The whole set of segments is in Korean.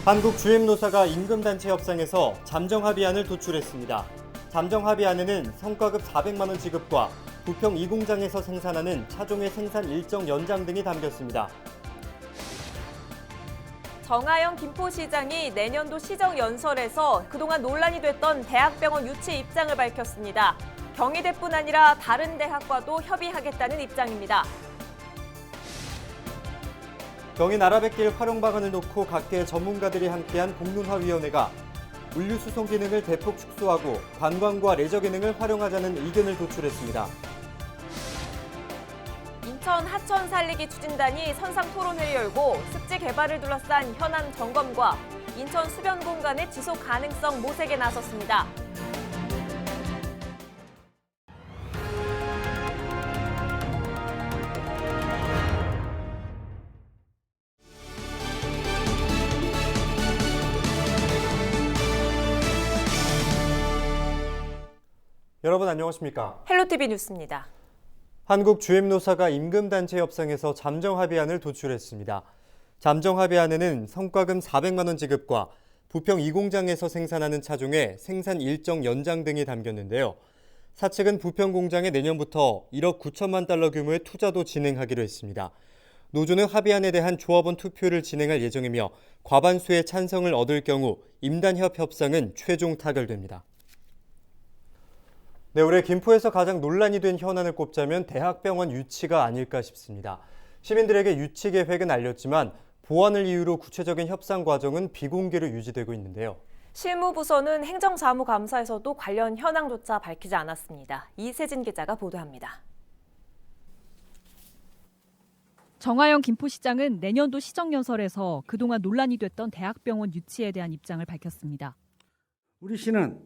한국주임노사가 임금단체 협상에서 잠정합의안을 도출했습니다. 잠정합의안에는 성과급 400만 원 지급과 부평 2공장에서 생산하는 차종의 생산 일정 연장 등이 담겼습니다. 정하영 김포시장이 내년도 시정연설에서 그동안 논란이 됐던 대학병원 유치 입장을 밝혔습니다. 경희대뿐 아니라 다른 대학과도 협의하겠다는 입장입니다. 경인 아라뱃길 활용 방안을 놓고 각계 전문가들이 함께한 공론화위원회가 물류 수송 기능을 대폭 축소하고 관광과 레저 기능을 활용하자는 의견을 도출했습니다. 인천 하천 살리기 추진단이 선상 토론회를 열고 습지 개발을 둘러싼 현안 점검과 인천 수변 공간의 지속 가능성 모색에 나섰습니다. 여러분 안녕하십니까? 헬로티비 뉴스입니다. 한국주임노사가 임금단체 협상에서 잠정합의안을 도출했습니다. 잠정합의안에는 성과금 400만 원 지급과 부평 2공장에서 생산하는 차종의 생산 일정 연장 등이 담겼는데요. 사측은 부평 공장에 내년부터 1억 9천만 달러 규모의 투자도 진행하기로 했습니다. 노조는 합의안에 대한 조합원 투표를 진행할 예정이며 과반수의 찬성을 얻을 경우 임단협 협상은 최종 타결됩니다. 네, 올해 김포에서 가장 논란이 된 현안을 꼽자면 대학병원 유치가 아닐까 싶습니다. 시민들에게 유치 계획은 알렸지만 보안을 이유로 구체적인 협상 과정은 비공개로 유지되고 있는데요. 실무부서는 행정사무감사에서도 관련 현황조차 밝히지 않았습니다. 이세진 기자가 보도합니다. 정하영 김포시장은 내년도 시정연설에서 그동안 논란이 됐던 대학병원 유치에 대한 입장을 밝혔습니다. 우리 시는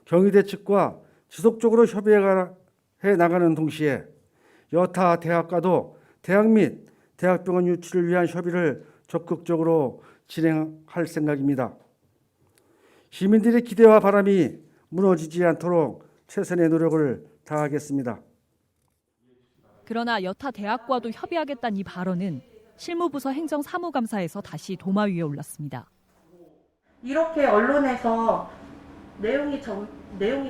경희대 측과 지속적으로 협의해 나가는 동시에 여타 대학과도 대학 및 대학병원 유치를 위한 협의를 적극적으로 진행할 생각입니다. 시민들의 기대와 바람이 무너지지 않도록 최선의 노력을 다하겠습니다. 그러나 여타 대학과도 협의하겠다는 이 발언은 실무부서 행정사무감사에서 다시 도마 위에 올랐습니다. 이렇게 언론에서 내용이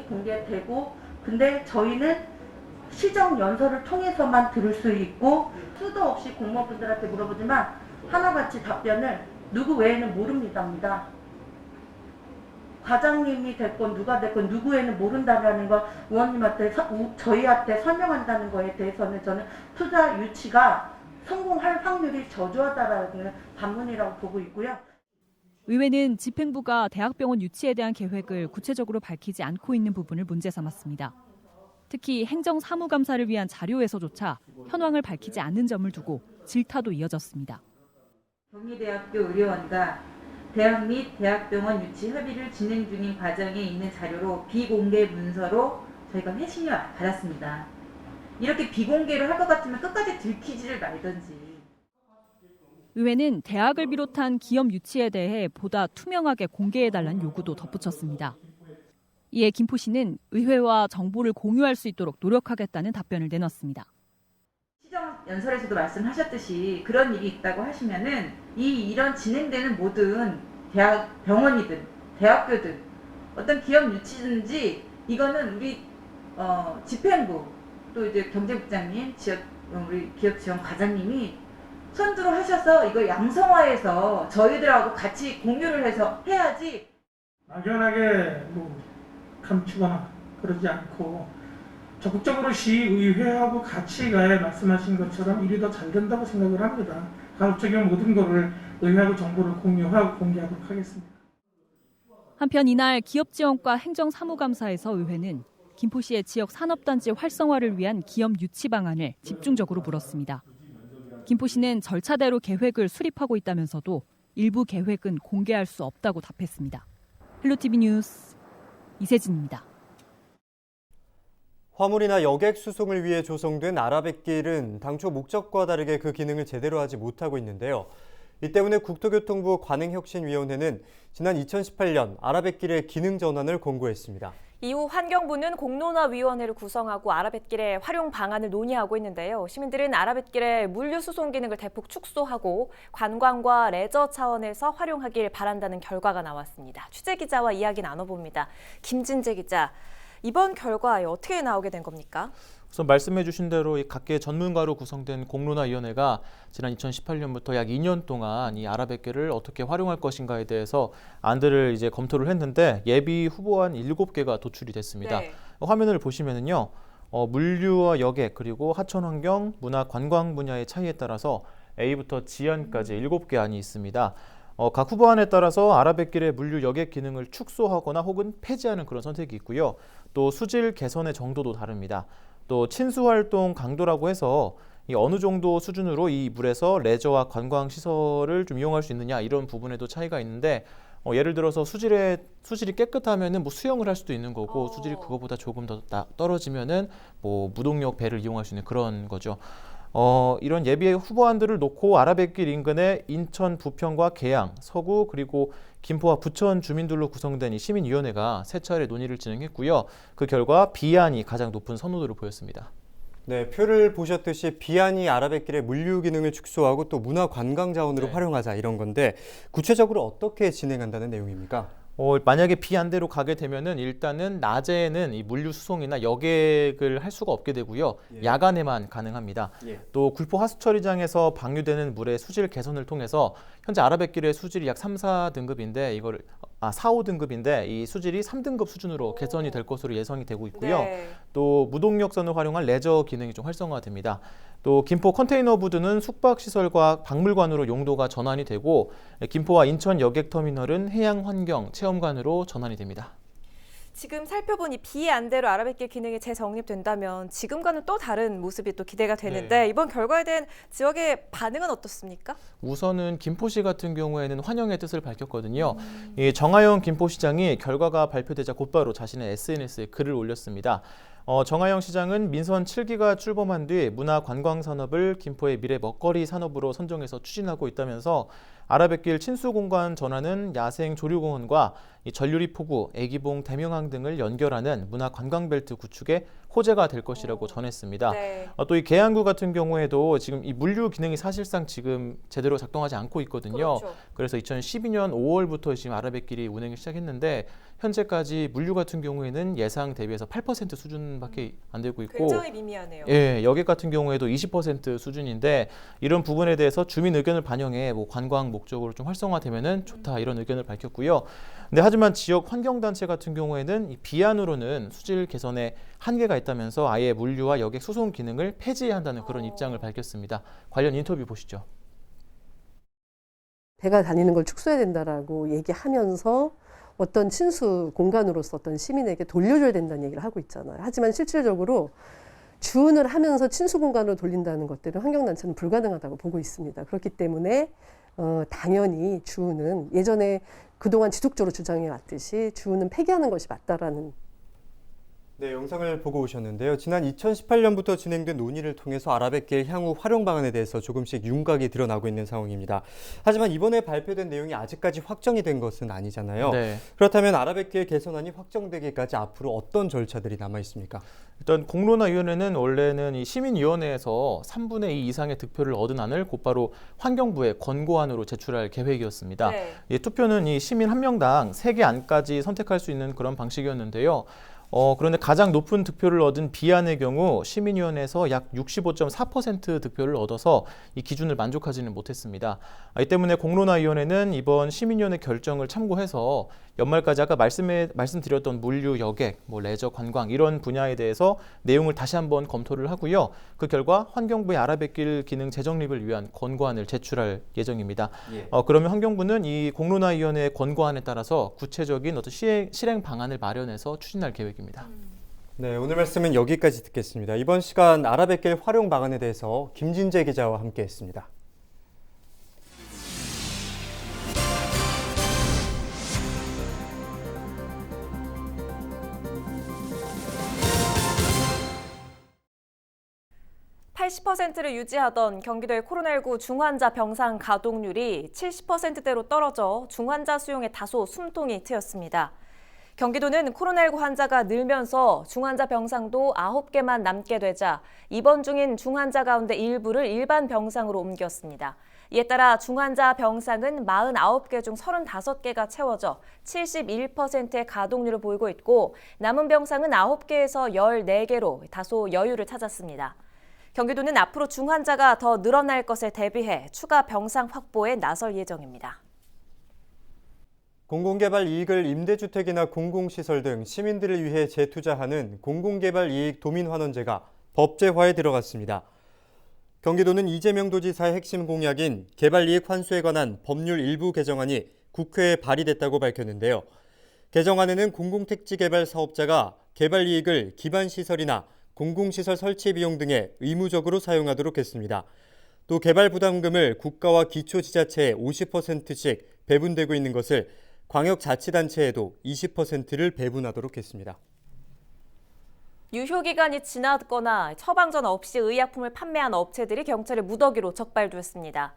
공개되고 근데 저희는 시정 연설을 통해서만 들을 수 있고 수도 없이 공무원분들한테 물어보지만 하나같이 답변을 누구 외에는 모릅니다. 과장님이 됐건 누가 됐건 누구 외에는 모른다라는 걸 의원님한테 저희한테 설명한다는 거에 대해서는 저는 투자 유치가 성공할 확률이 저조하다라는 반문이라고 보고 있고요. 의회는 집행부가 대학병원 유치에 대한 계획을 구체적으로 밝히지 않고 있는 부분을 문제 삼았습니다. 특히 행정사무감사를 위한 자료에서조차 현황을 밝히지 않는 점을 두고 질타도 이어졌습니다. 경희대학교 의료원과 대학 및 대학병원 유치 협의를 진행 중인 과정에 있는 자료로 비공개 문서로 저희가 회신을 받았습니다. 이렇게 비공개로 할 것 같으면 끝까지 들키지를 말든지. 의회는 대학을 비롯한 기업 유치에 대해 보다 투명하게 공개해달라는 요구도 덧붙였습니다. 이에 김포시는 의회와 정보를 공유할 수 있도록 노력하겠다는 답변을 내놨습니다. 시정연설에서도 말씀하셨듯이 그런 일이 있다고 하시면은 이런 진행되는 모든 병원이든 대학교든 어떤 기업 유치든지 이거는 우리 집행부 또 이제 경제국장님, 우리 기업지원 과장님이 선두로 하셔서 이거 양성화해서 저희들하고 같이 공유를 해서 해야지. 막연하게 감추거나 그러지 않고 적극적으로 시의회하고 같이 가야 말씀하신 것처럼 일이 더 잘 된다고 생각을 합니다. 가급적이면 모든 거를 의회하고 정보를 공유하고 공개하도록 하겠습니다. 한편 이날 기업지원과 행정사무감사에서 의회는 김포시의 지역 산업단지 활성화를 위한 기업 유치 방안을 집중적으로 물었습니다. 김포시는 절차대로 계획을 수립하고 있다면서도 일부 계획은 공개할 수 없다고 답했습니다. 헬로티비 뉴스 이세진입니다. 화물이나 여객 수송을 위해 조성된 아라뱃길은 당초 목적과 다르게 그 기능을 제대로 하지 못하고 있는데요. 이 때문에 국토교통부 관행혁신위원회는 지난 2018년 아라뱃길의 기능 전환을 권고했습니다. 이후 환경부는 공론화위원회를 구성하고 아라뱃길의 활용 방안을 논의하고 있는데요. 시민들은 아라뱃길의 물류 수송 기능을 대폭 축소하고 관광과 레저 차원에서 활용하길 바란다는 결과가 나왔습니다. 취재 기자와 이야기 나눠봅니다. 김진재 기자, 이번 결과에 어떻게 나오게 된 겁니까? 우선 말씀해 주신 대로 이 각계 전문가로 구성된 공론화위원회가 지난 2018년부터 약 2년 동안 이 아라뱃길을 어떻게 활용할 것인가에 대해서 안들을 이제 검토를 했는데 예비 후보안 7개가 도출이 됐습니다. 네. 화면을 보시면은요. 물류와 여객 그리고 하천 환경, 문화 관광 분야의 차이에 따라서 A부터 G안까지 7개 안이 있습니다. 각 후보안에 따라서 아라뱃길의 물류 여객 기능을 축소하거나 혹은 폐지하는 그런 선택이 있고요. 또 수질 개선의 정도도 다릅니다. 또 친수 활동 강도라고 해서 이 어느 정도 수준으로 이 물에서 레저와 관광 시설을 좀 이용할 수 있느냐 이런 부분에도 차이가 있는데 예를 들어서 수질이 깨끗하면은 뭐 수영을 할 수도 있는 거고 수질이 그거보다 조금 더 떨어지면은 뭐 무동력 배를 이용할 수 있는 그런 거죠. 이런 예비 후보안들을 놓고 아라뱃길 인근의 인천 부평과 계양, 서구 그리고 김포와 부천 주민들로 구성된 이 시민위원회가 세 차례 논의를 진행했고요. 그 결과 B안이 가장 높은 선호도를 보였습니다. 네, 표를 보셨듯이 B안이 아라뱃길의 물류 기능을 축소하고 또 문화 관광 자원으로 활용하자 이런 건데 구체적으로 어떻게 진행한다는 내용입니까? 만약에 B안대로 가게 되면은 일단은 낮에는 이 물류 수송이나 여객을 할 수가 없게 되고요. 야간에만 가능합니다. 또 굴포 하수처리장에서 방류되는 물의 수질 개선을 통해서 현재 아라뱃길의 수질이 약 3, 4등급인데 4, 5등급인데 이 수질이 3등급 수준으로 개선이 될 것으로 예상이 되고 있고요. 네. 또 무동력선을 활용한 레저 기능이 좀 활성화됩니다. 또 김포 컨테이너 부두는 숙박시설과 박물관으로 용도가 전환이 되고 김포와 인천 여객터미널은 해양환경 체험관으로 전환이 됩니다. 지금 살펴본 이 B안대로 아라뱃길 기능이 재정립된다면 지금과는 또 다른 모습이 또 기대가 되는데 이번 결과에 대한 지역의 반응은 어떻습니까? 우선은 김포시 같은 경우에는 환영의 뜻을 밝혔거든요. 이 정하영 김포시장이 결과가 발표되자 곧바로 자신의 SNS에 글을 올렸습니다. 정하영 시장은 민선 7기가 출범한 뒤 문화관광산업을 김포의 미래 먹거리 산업으로 선정해서 추진하고 있다면서 아라뱃길 친수공간 전환은 야생 조류공원과 이 전류리 포구, 애기봉, 대명항 등을 연결하는 문화관광벨트 구축에 호재가 될 것이라고 전했습니다. 네. 또 이 계양구 같은 경우에도 지금 이 물류 기능이 사실상 지금 제대로 작동하지 않고 있거든요. 그렇죠. 그래서 2012년 5월부터 지금 아라뱃길이 운행을 시작했는데 현재까지 물류 같은 경우에는 예상 대비해서 8% 수준밖에 안 되고 있고 굉장히 미미하네요. 예, 여객 같은 경우에도 20% 수준인데 이런 부분에 대해서 주민 의견을 반영해 뭐 관광 목적으로 좀 활성화되면은 좋다 이런 의견을 밝혔고요. 근데 하지만 지역 환경단체 같은 경우에는 이 B안으로는 수질 개선에 한계가 있다면서 아예 물류와 여객 수송 기능을 폐지해야 한다는 그런 입장을 밝혔습니다. 관련 인터뷰 보시죠. 배가 다니는 걸 축소해야 된다라고 얘기하면서 어떤 친수 공간으로서 어떤 시민에게 돌려줘야 된다는 얘기를 하고 있잖아요. 하지만 실질적으로 주운을 하면서 친수 공간으로 돌린다는 것들은 환경단체는 불가능하다고 보고 있습니다. 그렇기 때문에 당연히 주운은 예전에 그동안 지속적으로 주장해 왔듯이 주운은 폐기하는 것이 맞다라는. 네, 영상을 보고 오셨는데요. 지난 2018년부터 진행된 논의를 통해서 아라뱃길 향후 활용 방안에 대해서 조금씩 윤곽이 드러나고 있는 상황입니다. 하지만 이번에 발표된 내용이 아직까지 확정이 된 것은 아니잖아요. 네. 그렇다면 아라뱃길 개선안이 확정되기까지 앞으로 어떤 절차들이 남아 있습니까? 일단 공론화위원회는 원래는 이 시민위원회에서 3분의 2 이상의 득표를 얻은 안을 곧바로 환경부에 권고안으로 제출할 계획이었습니다. 네. 이 투표는 이 시민 1명당 3개 안까지 선택할 수 있는 그런 방식이었는데요. 그런데 가장 높은 득표를 얻은 B안의 경우 시민위원회에서 약 65.4% 득표를 얻어서 이 기준을 만족하지는 못했습니다. 이 때문에 공론화위원회는 이번 시민위원회 결정을 참고해서 연말까지 아까 말씀드렸던 물류, 여객, 뭐 레저, 관광 이런 분야에 대해서 내용을 다시 한번 검토를 하고요. 그 결과 환경부의 아라뱃길 기능 재정립을 위한 권고안을 제출할 예정입니다. 그러면 환경부는 이 공론화위원회의 권고안에 따라서 구체적인 어떤 실행 방안을 마련해서 추진할 계획입니다. 네, 오늘 말씀은 여기까지 듣겠습니다. 이번 시간 아라뱃길 활용 방안에 대해서 김진재 기자와 함께했습니다. (80%를) 유지하던 경기도의 코로나19 중환자 병상 가동률이 70%대로 떨어져 중환자 수용에 다소 숨통이 트였습니다. 경기도는 코로나19 환자가 늘면서 중환자 병상도 9개만 남게 되자 입원 중인 중환자 가운데 일부를 일반 병상으로 옮겼습니다. 이에 따라 중환자 병상은 49개 중 35개가 채워져 71%의 가동률을 보이고 있고 남은 병상은 9개에서 14개로 다소 여유를 찾았습니다. 경기도는 앞으로 중환자가 더 늘어날 것에 대비해 추가 병상 확보에 나설 예정입니다. 공공개발 이익을 임대주택이나 공공시설 등 시민들을 위해 재투자하는 공공개발 이익 도민환원제가 법제화에 들어갔습니다. 경기도는 이재명 도지사의 핵심 공약인 개발이익 환수에 관한 법률 일부 개정안이 국회에 발의됐다고 밝혔는데요. 개정안에는 공공택지 개발 사업자가 개발이익을 기반시설이나 공공시설 설치 비용 등에 의무적으로 사용하도록 했습니다. 또 개발 부담금을 국가와 기초지자체에 50%씩 배분되고 있는 것을 광역자치단체에도 20%를 배분하도록 했습니다. 유효기간이 지났거나 처방전 없이 의약품을 판매한 업체들이 경찰의 무더기로 적발됐습니다.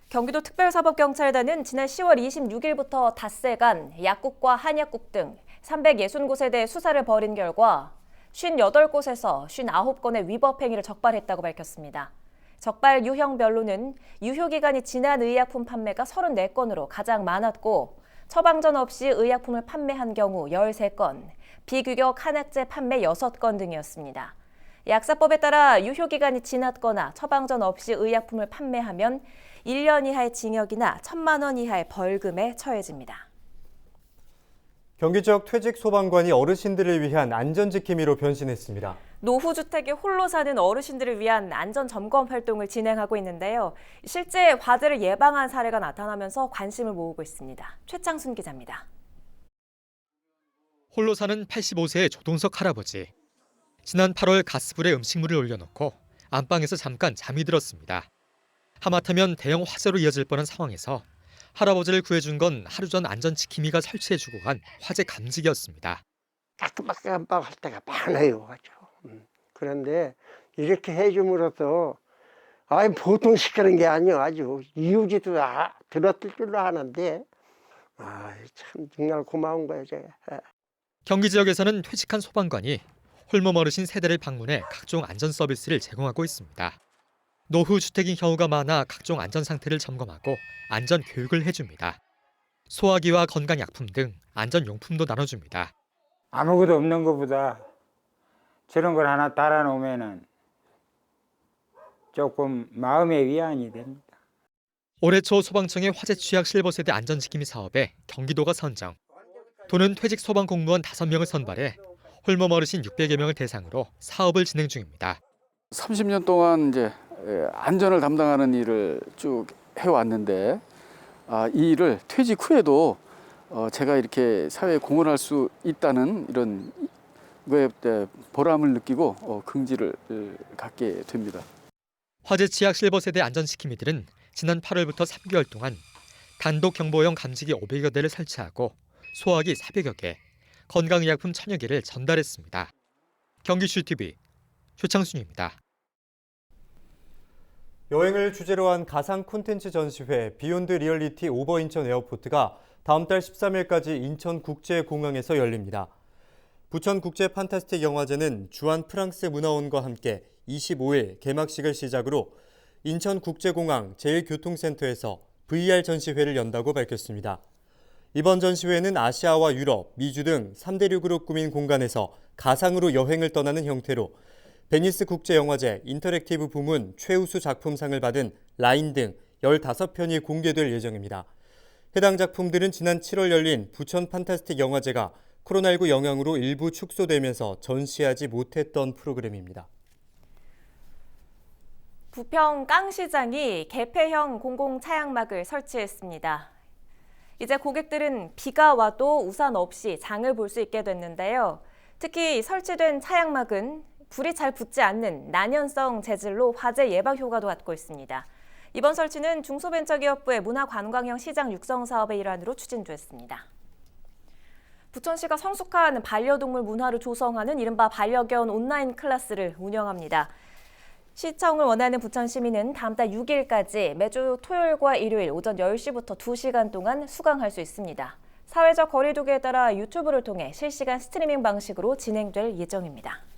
경기도 특별사법경찰단은 지난 10월 26일부터 닷새간 약국과 한약국 등 360곳에 대해 수사를 벌인 결과 58곳에서 59건의 위법 행위를 적발했다고 밝혔습니다. 적발 유형별로는 유효기간이 지난 의약품 판매가 34건으로 가장 많았고 처방전 없이 의약품을 판매한 경우 13건, 비규격 한약재 판매 6건 등이었습니다. 약사법에 따라 유효기간이 지났거나 처방전 없이 의약품을 판매하면 1년 이하의 징역이나 1,000만 원 이하의 벌금에 처해집니다. 경기 지역 퇴직 소방관이 어르신들을 위한 안전지킴이로 변신했습니다. 노후주택에 홀로 사는 어르신들을 위한 안전점검 활동을 진행하고 있는데요. 실제 화재를 예방한 사례가 나타나면서 관심을 모으고 있습니다. 최창순 기자입니다. 홀로 사는 85세의 조동석 할아버지. 지난 8월 가스불에 음식물을 올려놓고 안방에서 잠깐 잠이 들었습니다. 하마터면 대형 화재로 이어질 뻔한 상황에서 할아버지를 구해준 건 하루 전 안전지킴이가 설치해주고 간 화재 감지기였습니다. 가끔밖에 깜빡할 때가 많아요. 아주. 그런데 이렇게 해줌으로써 보통 시키는 게 아니야. 아주 이유지도 들었을 줄로 아는데 참 정말 고마운 거예요. 제가. 경기 지역에서는 퇴직한 소방관이 홀몸 어르신 세대를 방문해 각종 안전 서비스를 제공하고 있습니다. 노후 주택인 경우가 많아 각종 안전 상태를 점검하고 안전 교육을 해줍니다. 소화기와 건강약품 등 안전용품도 나눠줍니다. 아무것도 없는 것보다 저런 걸 하나 달아놓으면 조금 마음의 위안이 됩니다. 올해 초 소방청의 화재 취약 실버세대 안전지킴이 사업에 경기도가 선정. 도는 퇴직 소방 공무원 5명을 선발해 홀몸 어르신 600여 명을 대상으로 사업을 진행 중입니다. 30년 동안 이제 안전을 담당하는 일을 쭉 해왔는데 이 일을 퇴직 후에도 제가 이렇게 사회에 공헌할 수 있다는 이런 거에 보람을 느끼고 긍지를 갖게 됩니다. 화재 취약 실버세대 안전지킴이들은 지난 8월부터 3개월 동안 단독 경보용 감지기 500여 대를 설치하고 소화기 400여 개, 건강의약품 1000여 개를 전달했습니다. 경기슈TV 최창순입니다. 여행을 주제로 한 가상 콘텐츠 전시회 비욘드 리얼리티 오버 인천 에어포트가 다음 달 13일까지 인천국제공항에서 열립니다. 부천 국제 판타스틱 영화제는 주한 프랑스 문화원과 함께 25일 개막식을 시작으로 인천국제공항 제1교통센터에서 VR 전시회를 연다고 밝혔습니다. 이번 전시회는 아시아와 유럽, 미주 등 3대륙으로 꾸민 공간에서 가상으로 여행을 떠나는 형태로 베니스 국제영화제 인터랙티브 부문 최우수 작품상을 받은 라인 등 15편이 공개될 예정입니다. 해당 작품들은 지난 7월 열린 부천 판타스틱 영화제가 코로나19 영향으로 일부 축소되면서 전시하지 못했던 프로그램입니다. 부평 깡시장이 개폐형 공공차양막을 설치했습니다. 이제 고객들은 비가 와도 우산 없이 장을 볼 수 있게 됐는데요. 특히 설치된 차양막은 불이 잘 붙지 않는 난연성 재질로 화재 예방 효과도 갖고 있습니다. 이번 설치는 중소벤처기업부의 문화관광형 시장 육성 사업의 일환으로 추진됐습니다. 부천시가 성숙한 반려동물 문화를 조성하는 이른바 반려견 온라인 클래스를 운영합니다. 시청을 원하는 부천 시민은 다음 달 6일까지 매주 토요일과 일요일 오전 10시부터 2시간 동안 수강할 수 있습니다. 사회적 거리두기에 따라 유튜브를 통해 실시간 스트리밍 방식으로 진행될 예정입니다.